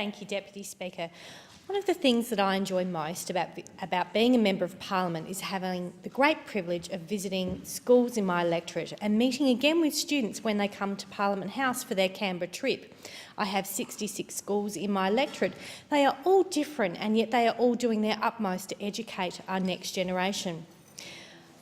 Thank you, Deputy Speaker. One of the things that I enjoy most about being a Member of Parliament is having the great privilege of visiting schools in my electorate and meeting again with students when they come to Parliament House for their Canberra trip. I have 66 schools in my electorate. They are all different, and yet they are all doing their utmost to educate our next generation.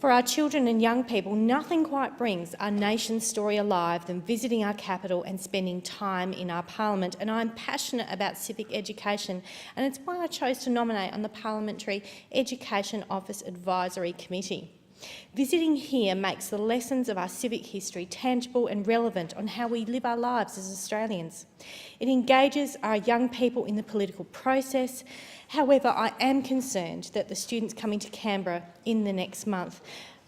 For our children and young people, nothing quite brings our nation's story alive than visiting our capital and spending time in our parliament. And I'm passionate about civic education, and it's why I chose to nominate on the Parliamentary Education Office Advisory Committee. Visiting here makes the lessons of our civic history tangible and relevant on how we live our lives as Australians. It engages our young people in the political process. However, I am concerned that the students coming to Canberra in the next month,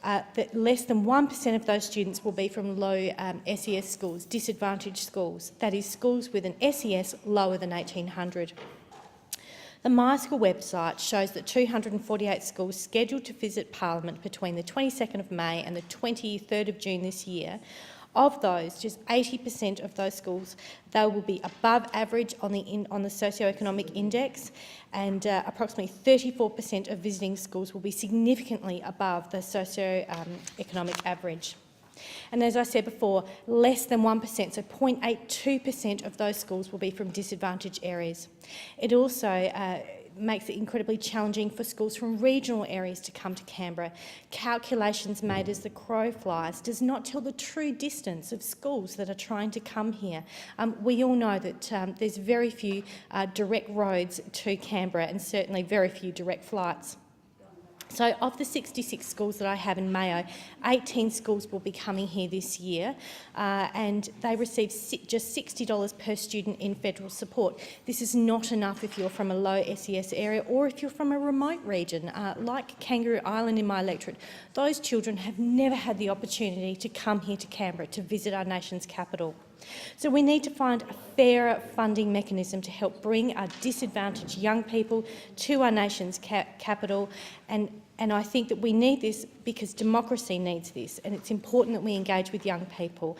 that less than 1% of those students will be from low SES schools, disadvantaged schools, that is, schools with an SES lower than 1800. The My School website shows that 248 schools scheduled to visit Parliament between the 22nd of May and the 23rd of June this year. Of those, just 80% of those schools, they will be above average on the socio-economic index, and approximately 34% of visiting schools will be significantly above the socio-economic average. And as I said before, less than 1%, so 0.82% of those schools will be from disadvantaged areas. It also makes it incredibly challenging for schools from regional areas to come to Canberra. Calculations made as the crow flies does not tell the true distance of schools that are trying to come here. We all know that there's very few direct roads to Canberra, and certainly very few direct flights. So of the 66 schools that I have in Mayo, 18 schools will be coming here this year, and they receive just $60 per student in federal support. This is not enough if you're from a low SES area or if you're from a remote region, like Kangaroo Island in my electorate. Those children have never had the opportunity to come here to Canberra to visit our nation's capital. So we need to find a fairer funding mechanism to help bring our disadvantaged young people to our nation's capital, and I think that we need this because democracy needs this, and it's important that we engage with young people.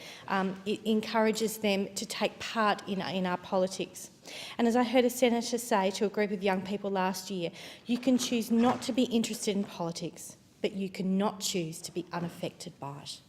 It encourages them to take part in our politics. And as I heard a senator say to a group of young people last year, you can choose not to be interested in politics, but you cannot choose to be unaffected by it.